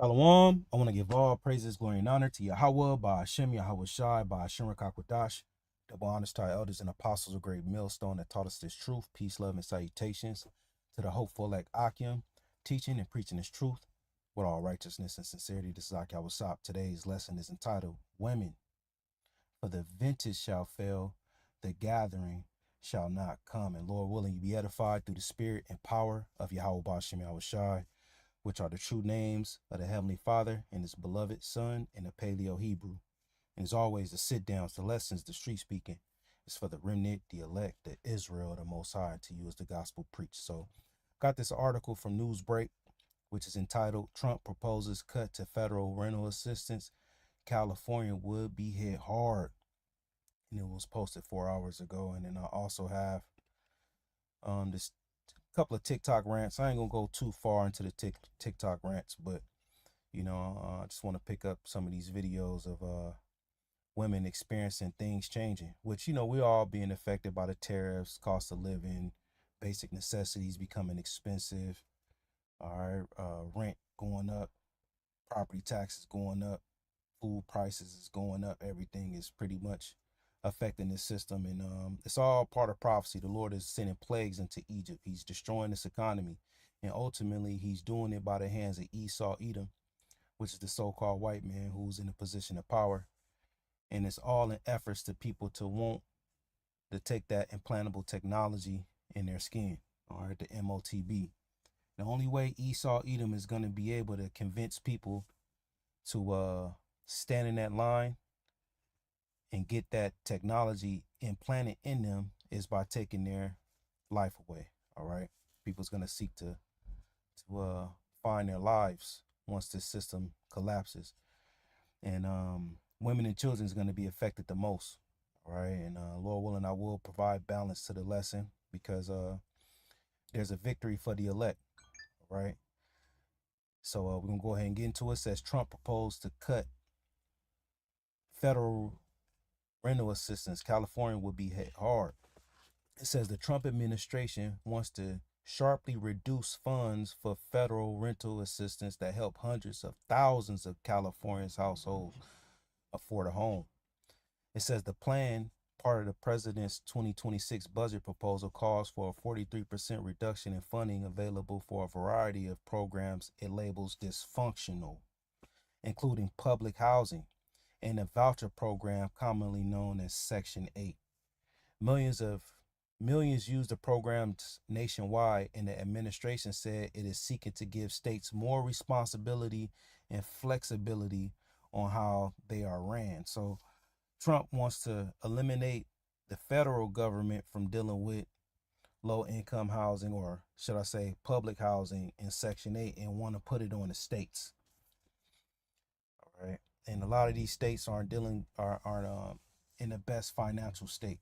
Shalom. I want to give all praises, glory, and honor to Yahweh, by Hashem, Yahweh Shai, by Hashem Rakakwadash, double honors to our elders and apostles of great millstone that taught us this truth, peace, love, and salutations to the hopeful elect Akim, teaching and preaching this truth with all righteousness and sincerity. This is Akia Wasap. Today's lesson is entitled Women, for the vintage shall fail, the gathering shall not come. And Lord willing, you be edified through the spirit and power of Yahweh Bashem Yahweh Shai, which are the true names of the Heavenly Father and his beloved Son in the Paleo Hebrew. And as always, the sit downs, the lessons, the street speaking is for the remnant, the elect, the Israel, the Most High, to you as the gospel preached. So, got this article from Newsbreak, which is entitled Trump Proposes Cut to Federal Rental Assistance. California would be hit hard. And it was posted 4 hours ago. And then I also have this couple of TikTok rants. I ain't gonna go too far into the TikTok rants, but I just want to pick up some of these videos of women experiencing things changing, which we all being affected by the tariffs, cost of living, basic necessities becoming expensive. All right, rent going up, property taxes going up, food prices is going up. Everything is pretty much affecting the system, and it's all part of prophecy. The Lord is sending plagues into Egypt. He's destroying this economy, and ultimately he's doing it by the hands of Esau Edom, which is the so-called white man who's in a position of power. And it's all in efforts to people to want to take that implantable technology in their skin, all right, the MOTB. The only way Esau Edom is going to be able to convince people to stand in that line and get that technology implanted in them is by taking their life away. All right, people's gonna seek to find their lives once this system collapses, and women and children is gonna be affected the most. All right, and Lord willing, I will provide balance to the lesson because there's a victory for the elect. All right, so we're gonna go ahead and get into it. It says Trump proposed to cut federal rental assistance. California will be hit hard. It says the Trump administration wants to sharply reduce funds for federal rental assistance that help hundreds of thousands of California's households afford a home. It says the plan, part of the president's 2026 budget proposal, calls for a 43% reduction in funding available for a variety of programs it labels dysfunctional, including public housing and a voucher program commonly known as Section 8. Millions use the programs nationwide, and the administration said it is seeking to give states more responsibility and flexibility on how they are ran. So Trump wants to eliminate the federal government from dealing with low income housing, or should I say public housing, in Section 8, and want to put it on the states. All right. And a lot of these states aren't in the best financial state.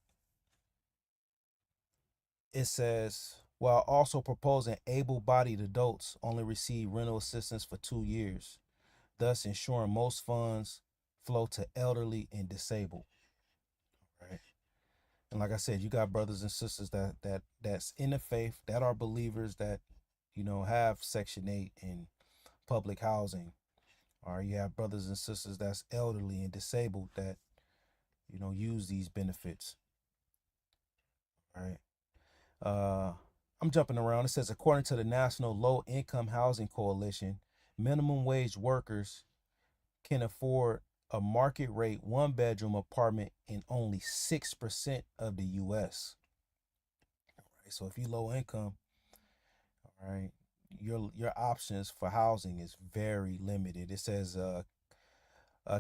It says, while also proposing able-bodied adults only receive rental assistance for 2 years, thus ensuring most funds flow to elderly and disabled. Right. And like I said, you got brothers and sisters that's in the faith, that are believers, that have Section 8 and public housing. Or you have brothers and sisters that's elderly and disabled that use these benefits. All right. I'm jumping around. It says, according to the National Low Income Housing Coalition, minimum wage workers can afford a market rate one-bedroom apartment in only 6% of the U.S. All right, so if you're low income, all right, your options for housing is very limited. It says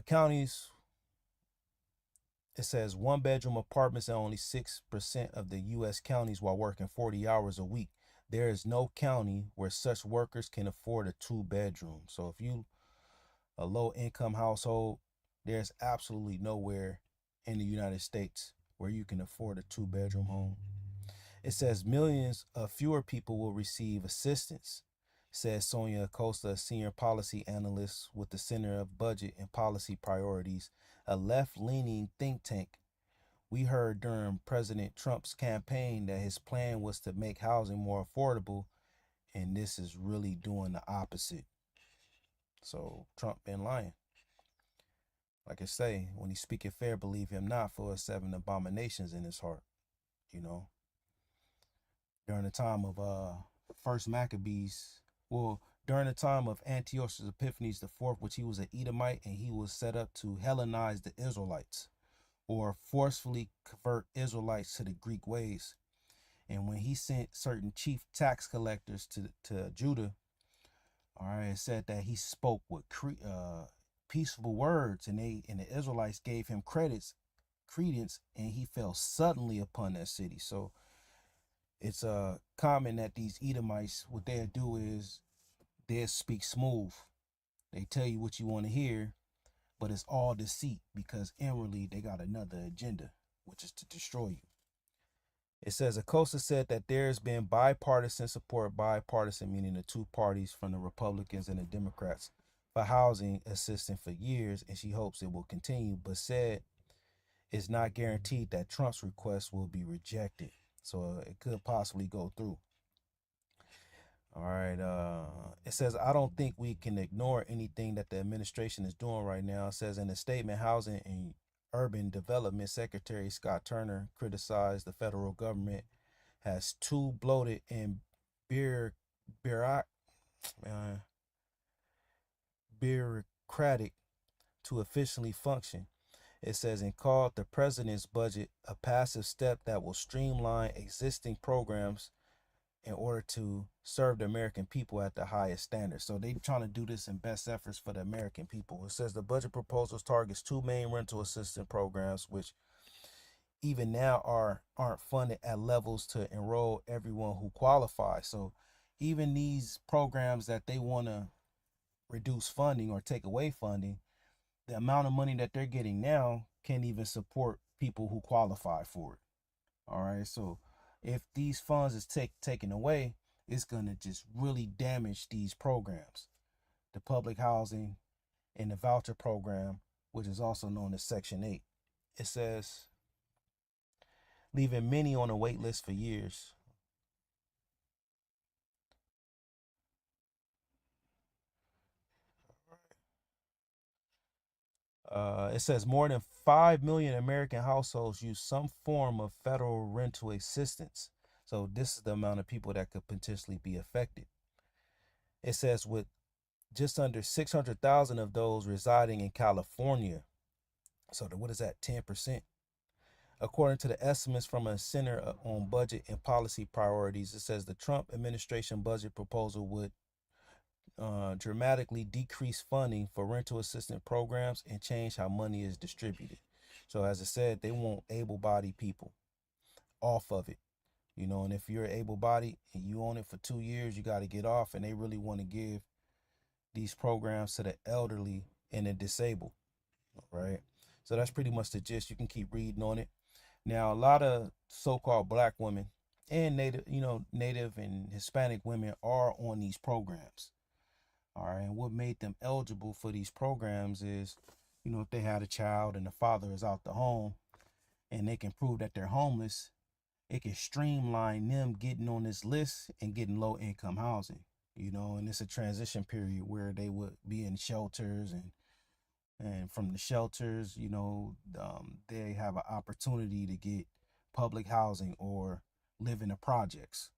counties. It says one-bedroom apartments in only 6% of the U.S. counties while working 40 hours a week. There is no county where such workers can afford a two-bedroom. So if you a low-income household, there's absolutely nowhere in the United States where you can afford a two-bedroom home. It says millions of fewer people will receive assistance, says Sonia Acosta, a senior policy analyst with the Center of Budget and Policy Priorities, a left-leaning think tank. We heard during President Trump's campaign that his plan was to make housing more affordable, and this is really doing the opposite. So Trump been lying. Like I say, when he speaketh fair, believe him not, for 7 abominations in his heart. You know, during the time of first Maccabees, well, during the time of Antiochus Epiphanes the fourth, which he was an Edomite, and he was set up to Hellenize the Israelites or forcefully convert Israelites to the Greek ways. And when he sent certain chief tax collectors to Judah, all right, it said that he spoke with peaceful words, and the Israelites gave him credence, and he fell suddenly upon that city. So it's common that these Edomites, what they'll do is they'll speak smooth. They tell you what you want to hear, but it's all deceit, because inwardly they got another agenda, which is to destroy you. It says Acosta said that there's been bipartisan support, bipartisan meaning the two parties from the Republicans and the Democrats, for housing assistance for years, and she hopes it will continue, but said it's not guaranteed that Trump's request will be rejected. So it could possibly go through. All right. It says, I don't think we can ignore anything that the administration is doing right now. It says in a statement, Housing and Urban Development Secretary Scott Turner criticized the federal government has too bloated and bureaucratic to efficiently function. It says, and called the president's budget a passive step that will streamline existing programs in order to serve the American people at the highest standards. So they trying to do this in best efforts for the American people. It says the budget proposals targets 2 main rental assistance programs, which even now aren't funded at levels to enroll everyone who qualifies. So even these programs that they want to reduce funding or take away funding, the amount of money that they're getting now can't even support people who qualify for it. All right. So if these funds is taken away, it's going to just really damage these programs, the public housing and the voucher program, which is also known as Section 8. It says, leaving many on a wait list for years. It says more than 5 million American households use some form of federal rental assistance. So this is the amount of people that could potentially be affected. It says with just under 600,000 of those residing in California. So what is that, 10%? According to the estimates from a Center on Budget and Policy Priorities, it says the Trump administration budget proposal would dramatically decrease funding for rental assistance programs and change how money is distributed. So as I said, they want able-bodied people off of it. And if you're able-bodied and you own it for 2 years, you got to get off, and they really want to give these programs to the elderly and the disabled, right? So that's pretty much the gist. You can keep reading on it. Now, a lot of so-called black women and native and Hispanic women are on these programs. All right. And what made them eligible for these programs is, if they had a child and the father is out the home and they can prove that they're homeless, it can streamline them getting on this list and getting low income housing, and it's a transition period where they would be in shelters, and from the shelters, they have an opportunity to get public housing or live in the projects,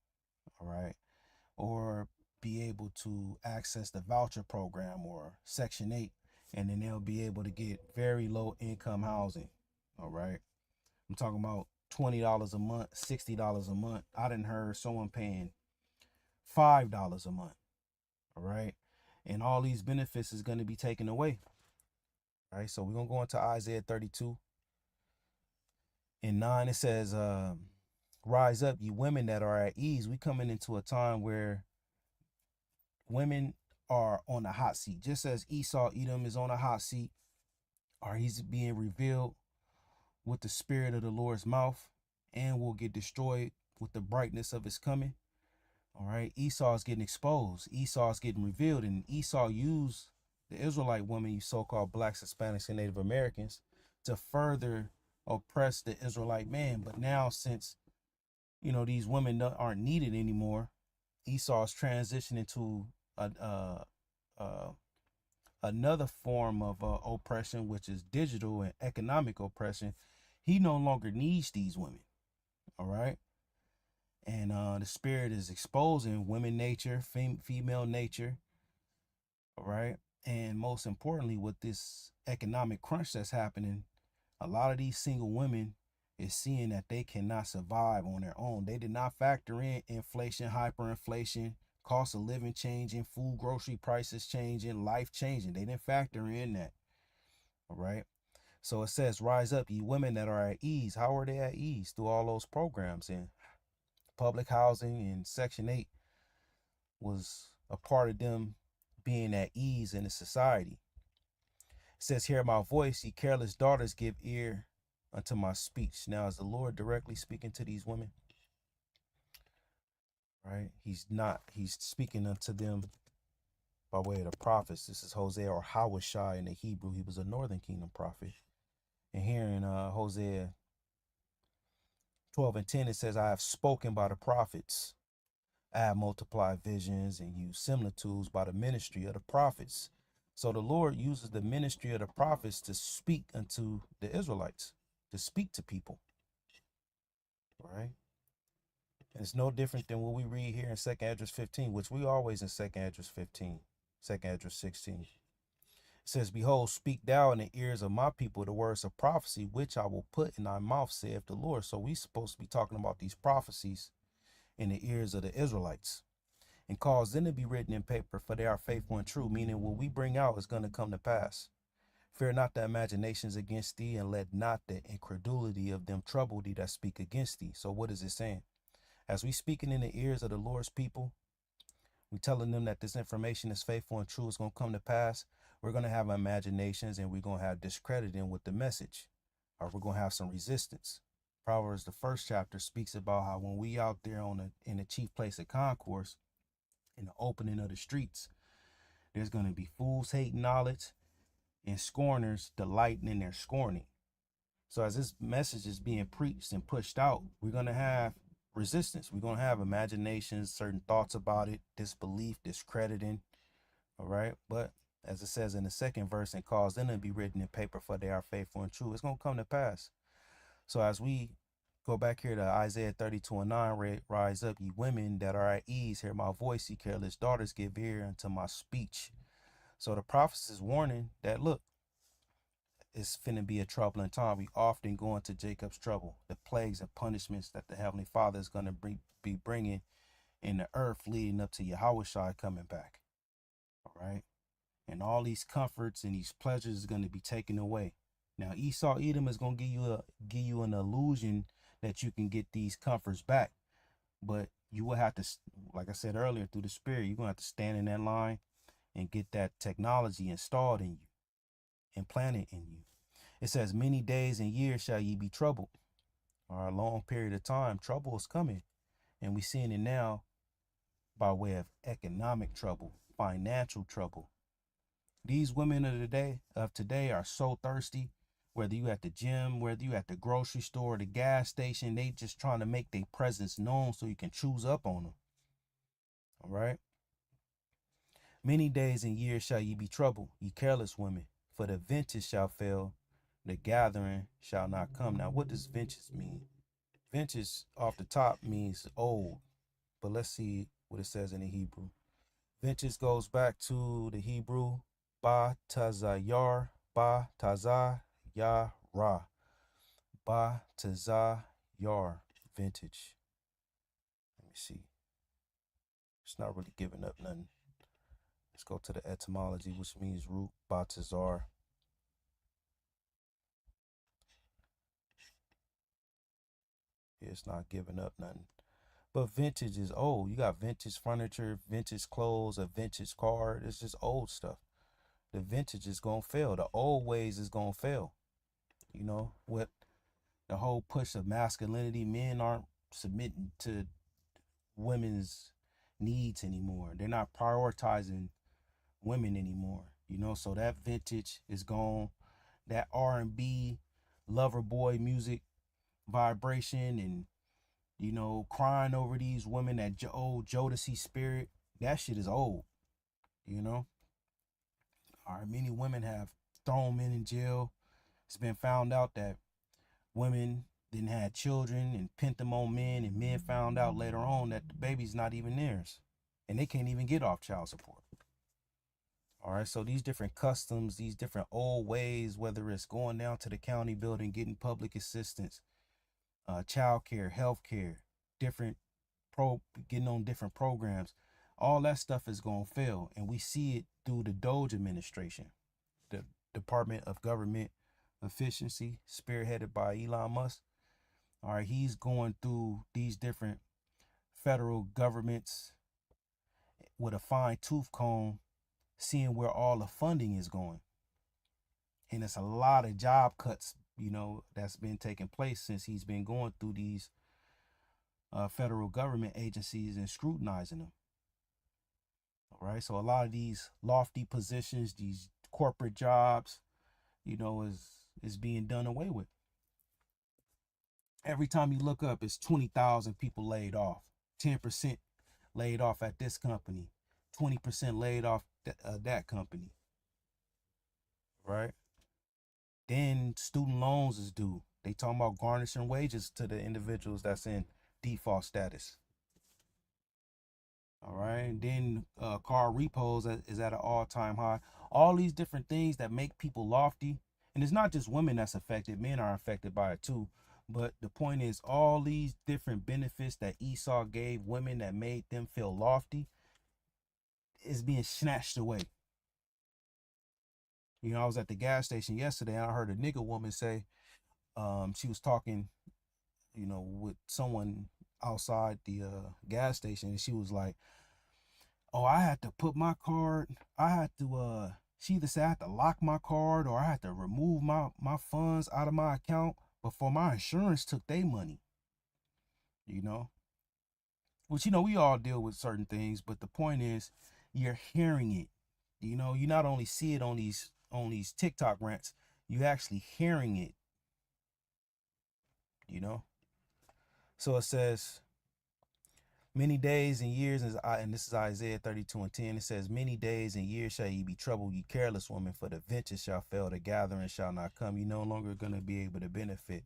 all right, or be able to access the voucher program or Section 8, and then they'll be able to get very low income housing, all right. I'm talking about $20 a month, $60 a month. I done heard someone paying $5 a month, all right, and all these benefits is going to be taken away. All right, so we're going to go into Isaiah 32 and 9. It says, rise up, you women that are at ease. We coming into a time where women are on a hot seat. Just as Esau, Edom, is on a hot seat, or he's being revealed with the spirit of the Lord's mouth and will get destroyed with the brightness of his coming. All right, Esau is getting exposed. Esau is getting revealed, and Esau used the Israelite women, you so-called blacks, Hispanics, and Native Americans, to further oppress the Israelite man. But now, since these women aren't needed anymore, Esau's transitioning to a another form of oppression, which is digital and economic oppression. He no longer needs these women. All right. And the spirit is exposing women nature, female nature. All right. And most importantly, with this economic crunch that's happening, a lot of these single women is seeing that they cannot survive on their own. They did not factor in inflation, hyperinflation, cost of living changing, food, grocery prices changing, life changing. They didn't factor in that. All right. So it says, rise up, ye women that are at ease. How are they at ease? Through all those programs. And public housing and Section 8 was a part of them being at ease in the society. It says, hear my voice, ye careless daughters, give ear unto my speech. Now, is the Lord directly speaking to these women? Right? He's not. He's speaking unto them by way of the prophets. This is Hosea, or Hawashai in the Hebrew. He was a northern kingdom prophet. And here in Hosea 12:10, it says, I have spoken by the prophets. I have multiplied visions and used similitudes by the ministry of the prophets. So the Lord uses the ministry of the prophets to speak unto the Israelites, to speak to people. Right? And it's no different than what we read here in 2nd Esdras 15, which we always in 2nd Esdras 15, 2nd Esdras 16. It says, behold, speak thou in the ears of my people the words of prophecy, which I will put in thy mouth, saith the Lord. So we supposed to be talking about these prophecies in the ears of the Israelites, and cause them to be written in paper, for they are faithful and true, meaning what we bring out is going to come to pass. Fear not the imaginations against thee, and let not the incredulity of them trouble thee that speak against thee. So what is it saying? As we speaking in the ears of the Lord's people, we telling them that this information is faithful and true, is going to come to pass. We're going to have imaginations, and we're going to have discrediting with the message, or we're going to have some resistance. Proverbs, the 1st chapter, speaks about how when we out there in the chief place of concourse, in the opening of the streets, there's going to be fools hating knowledge and scorners delighting in their scorning. So as this message is being preached and pushed out, we're going to have resistance. We're going to have imaginations, certain thoughts about it, disbelief, discrediting. All right. But as it says in the 2nd verse, and cause them to be written in paper, for they are faithful and true. It's going to come to pass. So as we go back here to Isaiah 32:9, rise up, ye women that are at ease, hear my voice, ye careless daughters, give ear unto my speech. So the prophets is warning that, look, it's finna be a troubling time. We often go into Jacob's trouble, the plagues and punishments that the Heavenly Father is going to be bringing in the earth leading up to Yahushua coming back. All right. And all these comforts and these pleasures is going to be taken away. Now, Esau Edom is going to give you an illusion that you can get these comforts back. But you will have to, like I said earlier, through the Spirit, you're going to have to stand in that line and get that technology installed in you, implanted in you. It says, many days and years shall ye be troubled. Or a long period of time, trouble is coming. And we're seeing it now by way of economic trouble, financial trouble. These women of today are so thirsty. Whether you at the gym, whether you at the grocery store, the gas station, they just trying to make their presence known so you can choose up on them. All right. Many days and years shall ye be troubled, ye careless women, for the vintage shall fail, the gathering shall not come. Now, what does vintage mean? Vintage off the top means old, but let's see what it says in the Hebrew. Vintage goes back to the Hebrew ba tazayar, ba tazah yara, ba tazah yar, vintage. Let me see. It's not really giving up nothing. Let's go to the etymology, which means root, batazar. Yeah, it's not giving up nothing. But vintage is old. You got vintage furniture, vintage clothes, a vintage car. It's just old stuff. The vintage is going to fail. The old ways is going to fail. You know, with the whole push of masculinity, men aren't submitting to women's needs anymore. They're not prioritizing women anymore. You know, so that vintage is gone. That R&B, lover boy music, vibration, and you know, crying over these women, that old Jodeci spirit, that shit is old, you know. All right, many women have thrown men in jail. It's been found out that women didn't have children and pent them on men, and men found out later on that the baby's not even theirs, and they can't even get off child support. All right, so these different customs, these different old ways, whether it's going down to the county building, getting public assistance, child care, health care, different getting on different programs, all that stuff is going to fail. And we see it through the Doge administration, the Department of Government Efficiency, spearheaded by Elon Musk. All right, he's going through these different federal governments with a fine tooth comb, seeing where all the funding is going. And it's a lot of job cuts, that's been taking place since he's been going through these federal government agencies and scrutinizing them. All right, so a lot of these lofty positions, these corporate jobs, is being done away with. Every time you look up, it's 20,000 people laid off, 10% laid off at this company, 20% laid off that company, right? Then student loans is due. They talking about garnishing wages to the individuals that's in default status. All right. Then car repos is at an all-time high. All these different things that make people lofty. And it's not just women that's affected. Men are affected by it too. But the point is, all these different benefits that Esau gave women that made them feel lofty is being snatched away. I was at the gas station yesterday and I heard a nigga woman say, she was talking, with someone outside the gas station, and she was like, oh, I had to put my card, she either said I had to lock my card or I had to remove my funds out of my account before my insurance took their money. Which, we all deal with certain things, but the point is, you're hearing it. You not only see it on these TikTok rants, you actually hearing it. So it says, many days and years, and this is Isaiah 32:10. It says, many days and years shall ye be troubled, ye careless woman, for the venture shall fail, the gathering shall not come. You no longer going to be able to benefit.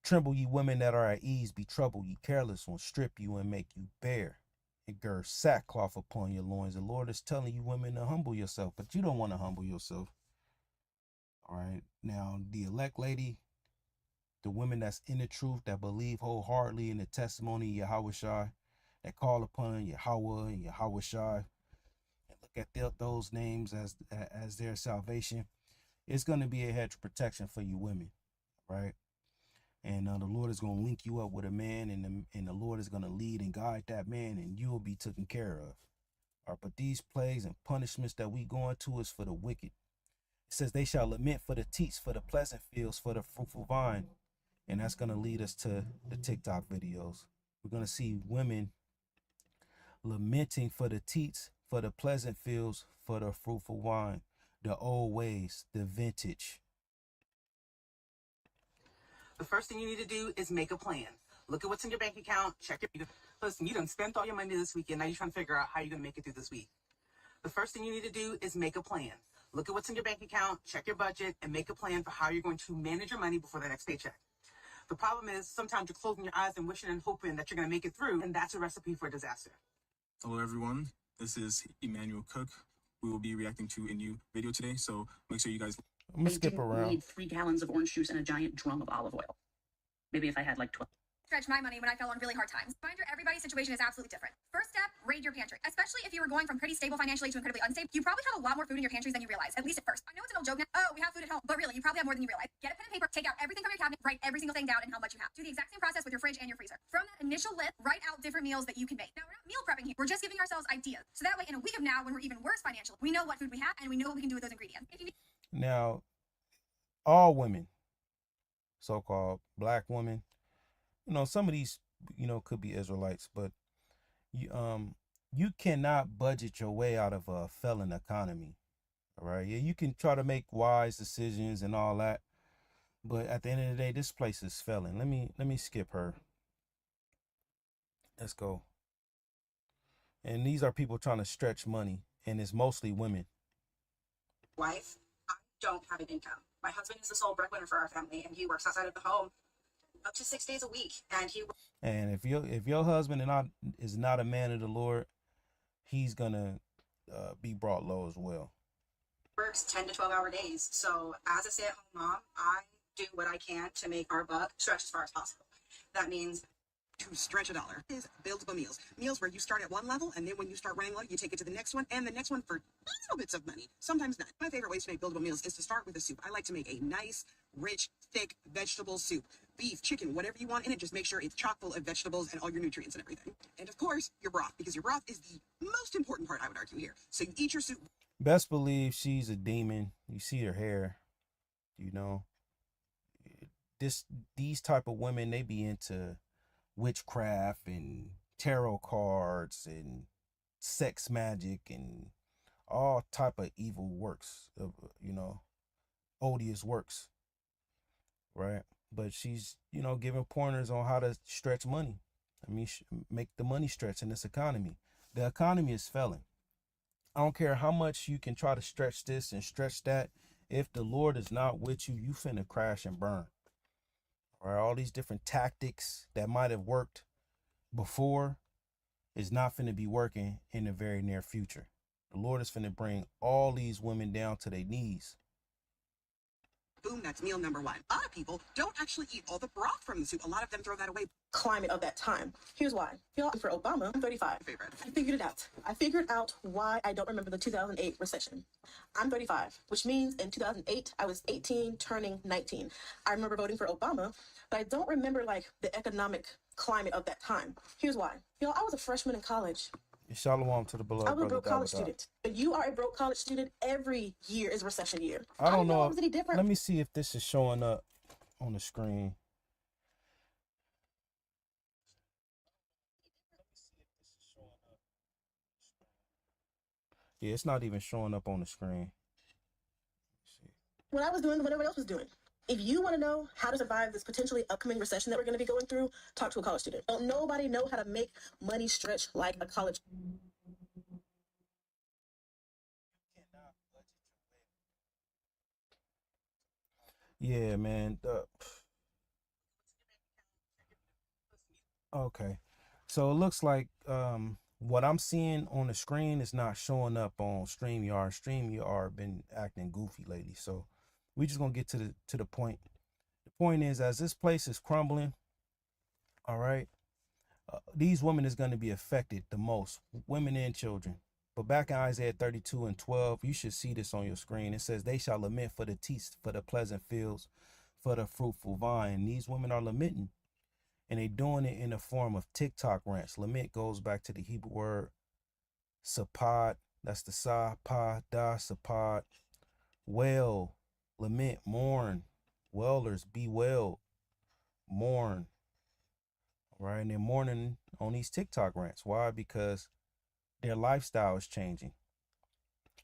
Tremble, ye women that are at ease, be troubled, ye careless ones, strip you and make you bare, and gird sackcloth upon your loins. The Lord is telling you women to humble yourself, but you don't want to humble yourself. All right. Now, the elect lady, the women that's in the truth, that believe wholeheartedly in the testimony of Yahushua, that call upon Yahweh and Yahushua, and look at those names as their salvation, it's going to be a hedge of protection for you women, right? And the Lord is going to link you up with a man, and the Lord is going to lead and guide that man, and you will be taken care of. All right, but these plagues and punishments that we going to is for the wicked. It says they shall lament for the teats, for the pleasant fields, for the fruitful vine. And that's going to lead us to the TikTok videos. We're going to see women lamenting for the teats, for the pleasant fields, for the fruitful wine, the old ways, the vintage. The first thing you need to do is make a plan. Look at what's in your bank account, check your... Listen, you done spent all your money this weekend. Now you're trying to figure out how you're going to make it through this week. The first thing you need to do is make a plan. Look at what's in your bank account, check your budget, and make a plan for how you're going to manage your money before the next paycheck. The problem is sometimes you're closing your eyes and wishing and hoping that you're going to make it through, and that's a recipe for disaster. Hello everyone, this is Emmanuel Cook. We will be reacting to a new video today, so make sure you guys... I'm going to skip around. Need 3 gallons of orange juice and a giant drum of olive oil. Maybe if I had like 12. Stretch my money when I fell on really hard times. Reminder, everybody's situation is absolutely different. First step, raid your pantry. Especially if you were going from pretty stable financially to incredibly unstable, you probably have a lot more food in your pantries than you realize, at least at first. I know it's an old joke now. Oh, we have food at home. But really, you probably have more than you realize. Get a pen and paper, take out everything from your cabinet, write every single thing down and how much you have. Do the exact same process with your fridge and your freezer. From that initial list, write out different meals that you can make. Now, we're not meal prepping here. We're just giving ourselves ideas. So that way, in a week of now, when we're even worse financially, we know what food we have and we know what we can do with those ingredients. If you need... Now, all women, so-called black women, some of these, could be Israelites, but you cannot budget your way out of a felon economy. All right. Yeah, you can try to make wise decisions and all that, but at the end of the day, this place is failing. Let me skip her. Let's go. And these are people trying to stretch money, and it's mostly women. wife, I don't have an income. My husband is the sole breadwinner for our family, and he works outside of the home up to 6 days a week. And he And if your husband is not a man of the Lord, he's gonna be brought low as well. works 10 to 12-hour days. So as a stay-at-home mom, I do what I can to make our buck stretch as far as possible. That means to stretch a dollar is buildable meals. Meals where you start at one level, and then when you start running low, you take it to the next one, and the next one for little bits of money, sometimes not. My favorite ways to make buildable meals is to start with a soup. I like to make a nice, rich, thick vegetable soup. Beef, chicken, whatever you want in it, just make sure it's chock full of vegetables and all your nutrients and everything. And of course, your broth, because your broth is the most important part, I would argue, here. So you eat your soup. Best believe she's a demon. You see her hair, you know. These type of women, they be into witchcraft and tarot cards and sex magic and all type of evil works, of odious works, right? But she's giving pointers on how to stretch money. I mean, make the money stretch in this economy. The economy is failing. I don't care how much you can try to stretch this and stretch that. If the Lord is not with you, you finna crash and burn. All right, all these different tactics that might have worked before is not finna be working in the very near future. The Lord is finna bring all these women down to their knees. Boom, that's meal number one. A lot of people don't actually eat all the broth from the soup. A lot of them throw that away. Climate of that time. Here's why. For Obama, I'm 35. Favorite. I figured it out. I figured out why I don't remember the 2008 recession. I'm 35, which means in 2008, I was 18, turning 19. I remember voting for Obama, but I don't remember the economic climate of that time. Here's why. I was a freshman in college. Shalom to the beloved I was a brother broke college Dawud. student. When you are a broke college student, every year is recession year. I don't didn't know. it was any different. Let me see if this is showing up on the screen. Yeah, it's not even showing up on the screen. When I was doing what everyone else was doing. If you want to know how to survive this potentially upcoming recession that we're going to be going through, talk to a college student. Don't nobody know how to make money stretch like a college. Yeah, man. Okay. So it looks like what I'm seeing on the screen is not showing up on StreamYard. StreamYard been acting goofy lately. So we just gonna get to the point. The point is, as this place is crumbling, all right, these women is gonna be affected the most, women and children. But back in Isaiah 32:12, you should see this on your screen. It says, "They shall lament for the teats, for the pleasant fields, for the fruitful vine." These women are lamenting, and they doing it in the form of TikTok rants. Lament goes back to the Hebrew word sapad. That's the sa pa da sapad. Wail, lament, mourn. Wailers, bewail, mourn. All right, and they're mourning on these TikTok rants. Why? Because their lifestyle is changing,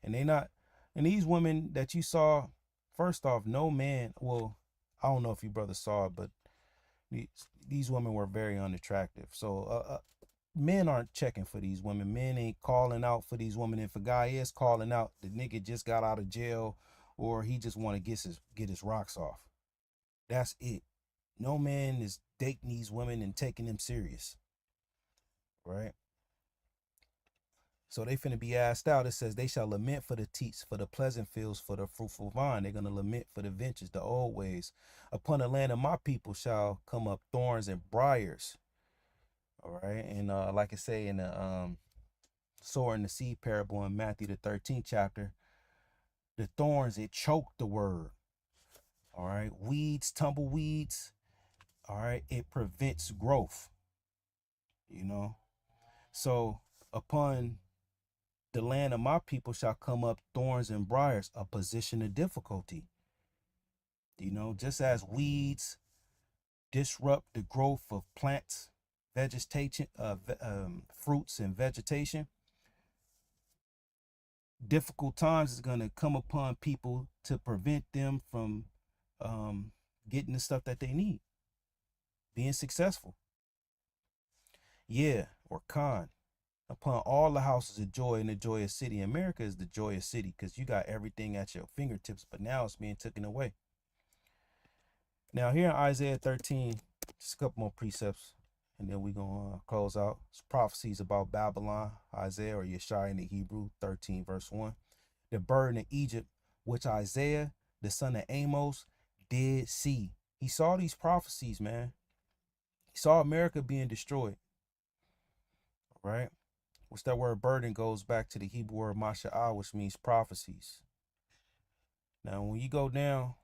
and and these women that you saw, first off, no man. Well, I don't know if you brothers saw it, but these women were very unattractive. So men aren't checking for these women. Men ain't calling out for these women. If a guy is calling out, the nigga just got out of jail, or he just want to get his rocks off. That's it. No man is dating these women and taking them serious, right? So they finna be asked out. It says, "They shall lament for the teats, for the pleasant fields, for the fruitful vine." They're gonna lament for the ventures, the old ways. "Upon the land of my people shall come up thorns and briars." All right, and like I say in the sower and the seed parable in Matthew the 13th chapter, the thorns, it choke the word. All right, weeds, tumbleweeds. All right, it prevents growth. So upon the land of my people shall come up thorns and briars, a position of difficulty. Just as weeds disrupt the growth of plants, vegetation, fruits and vegetation, difficult times is going to come upon people to prevent them from getting the stuff that they need, being successful. Yeah, or con. upon all the houses of joy in the joyous city. America is the joyous city because you got everything at your fingertips, but now it's being taken away. Now here in Isaiah 13, just a couple more precepts, and then we're going to close out. It's prophecies about Babylon, Isaiah or Yeshai in the Hebrew, 13 verse 1. The burden of Egypt, which Isaiah, the son of Amos, did see. He saw these prophecies, man. He saw America being destroyed, right? Which that word burden goes back to the Hebrew word masha'ah, which means prophecies. Now, when you go down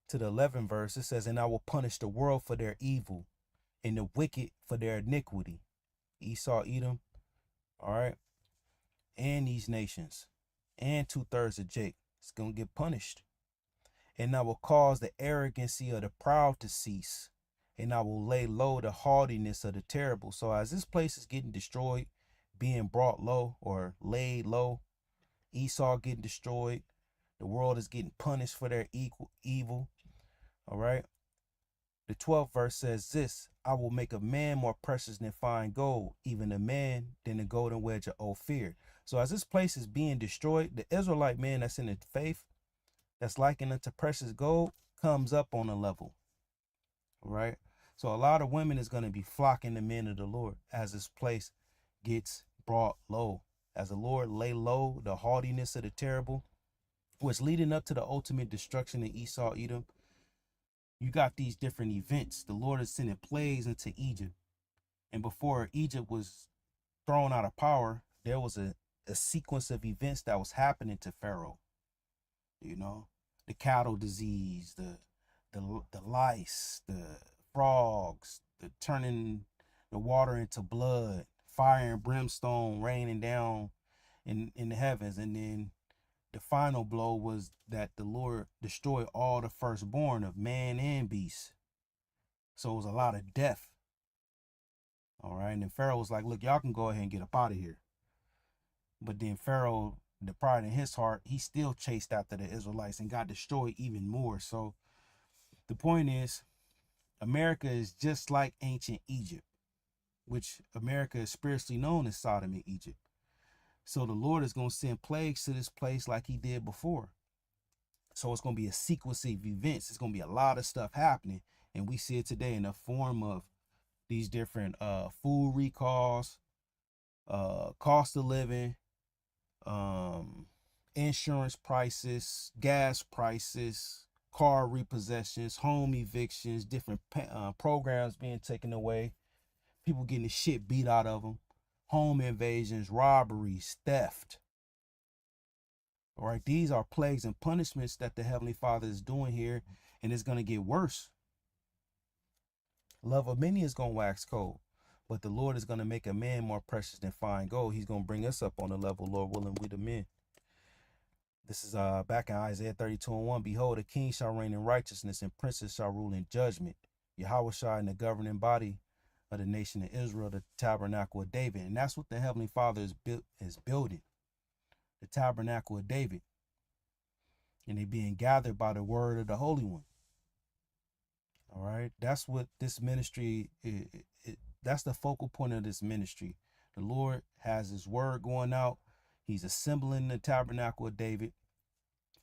to the 11th verse, it says, and I will punish the world for their evil and the wicked for their iniquity. Esau, Edom, all right, and these nations, and 2/3 of Jake, it's going to get punished. And I will cause the arrogancy of the proud to cease, and I will lay low the haughtiness of the terrible. So as this place is getting destroyed, being brought low or laid low, Esau getting destroyed, the world is getting punished for their evil. All right. The 12th verse says this, I will make a man more precious than fine gold, even a man than the golden wedge of Ophir. So as this place is being destroyed, the Israelite man that's in the faith, that's likened unto precious gold, comes up on a level. All right. So a lot of women is going to be flocking the men of the Lord as this place gets brought low. As the Lord lay low the haughtiness of the terrible, which leading up to the ultimate destruction of Esau, Edom. You got these different events. The Lord is sending plagues into Egypt. And before Egypt was thrown out of power, there was a sequence of events that was happening to Pharaoh. You know, the cattle disease, the lice, the frogs, the turning the water into blood, fire and brimstone raining down in the heavens. And then the final blow was that the Lord destroyed all the firstborn of man and beast. So it was a lot of death. All right. And then Pharaoh was like, look, y'all can go ahead and get up out of here. But then Pharaoh, the pride in his heart, he still chased after the Israelites and got destroyed even more. So the point is, America is just like ancient Egypt, which America is spiritually known as Sodom and Egypt. So the Lord is going to send plagues to this place like he did before. So it's going to be a sequence of events. It's going to be a lot of stuff happening. And we see it today in the form of these different food recalls, cost of living, insurance prices, gas prices, car repossessions, home evictions, different programs being taken away, people getting the shit beat out of them, home invasions, robberies, theft. All right, these are plagues and punishments that the Heavenly Father is doing here, and it's going to get worse. Love of many is going to wax cold, but the Lord is going to make a man more precious than fine gold. He's going to bring us up on the level, Lord willing, we the men. This is back in Isaiah 32:1. Behold, a king shall reign in righteousness, and princes shall rule in judgment. Yahushua in the governing body of the nation of Israel, the tabernacle of David. And that's what the Heavenly Father is building. The tabernacle of David. And they being gathered by the word of the Holy One. All right. That's what this ministry, that's the focal point of this ministry. The Lord has his word going out. He's assembling the tabernacle of David.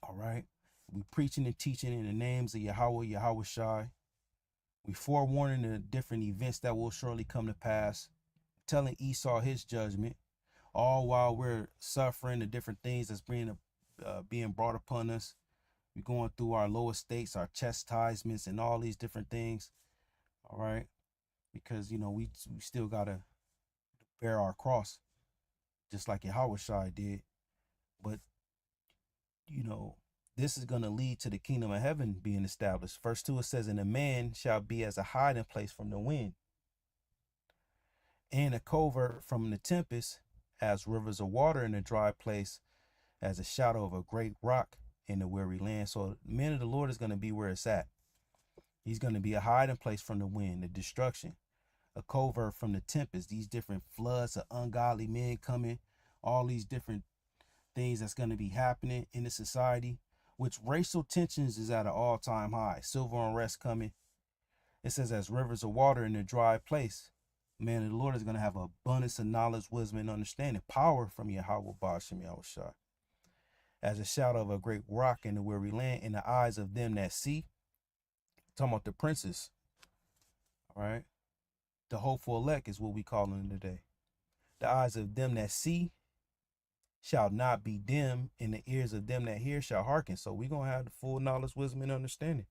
All right. We preaching and teaching in the names of Yahweh, Yahushai. We forewarning the different events that will surely come to pass. Telling Esau his judgment. All while we're suffering the different things that's being brought upon us. We're going through our lower states, our chastisements, and all these different things. All right. Because, you know, we still got to bear our cross, just like Yahushai did. But, you know, this is going to lead to the kingdom of heaven being established. Verse 2, it says, and a man shall be as a hiding place from the wind, and a covert from the tempest, as rivers of water in a dry place, as a shadow of a great rock in the weary land. So the man of the Lord is going to be where it's at. He's going to be a hiding place from the wind, the destruction, a covert from the tempest, these different floods of ungodly men coming, all these different things that's going to be happening in the society, which racial tensions is at an all-time high. Civil unrest coming. It says as rivers of water in a dry place. Man, the Lord is going to have abundance of knowledge, wisdom, and understanding, power from Yahweh Ba'ashem Yahushua. As a shadow of a great rock in the weary land, in the eyes of them that see. Talking about the princes. All right. The hopeful elect is what we call them today. The eyes of them that see shall not be dim, and the ears of them that hear shall hearken. So we're going to have the full knowledge, wisdom, and understanding.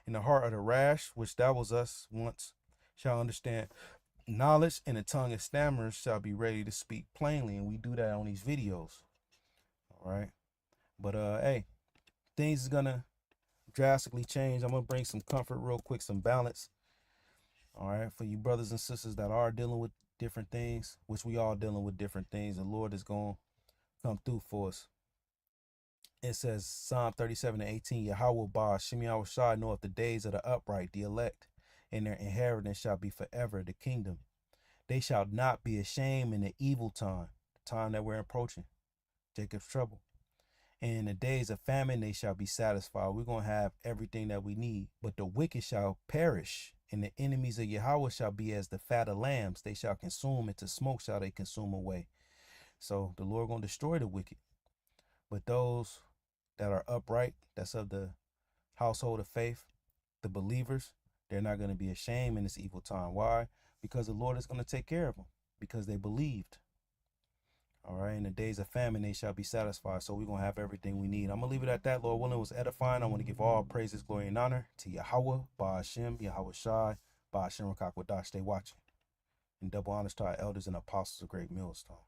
In the heart of the rash, which that was us once, shall understand knowledge, and the tongue of stammerers shall be ready to speak plainly. And we do that on these videos. All right. But hey, things is gonna drastically change. I'm gonna bring some comfort real quick, some balance. All right, for you brothers and sisters that are dealing with different things, which we all dealing with different things, the Lord is gonna come through for us. It says Psalm 37:18, Yahweh Ba'ashem Yahushua knoweth the days of the upright, the elect, and their inheritance shall be forever the kingdom. They shall not be ashamed in the evil time, the time that we're approaching, Jacob's trouble. And in the days of famine, they shall be satisfied. We're going to have everything that we need. But the wicked shall perish, and the enemies of Yahweh shall be as the fat of lambs. They shall consume, into smoke shall they consume away. So the Lord going to destroy the wicked. But those that are upright, that's of the household of faith, the believers, they're not going to be ashamed in this evil time. Why? Because the Lord is going to take care of them, because they believed. All right, in the days of famine, they shall be satisfied. So we're going to have everything we need. I'm going to leave it at that. Lord willing, it was edifying. I want to give all praises, glory, and honor to Yahweh, Ba'ashem, Yahushai, Ba'ashem Rakakwadash. Stay watching. And double honors to our elders and apostles of Great Millstone.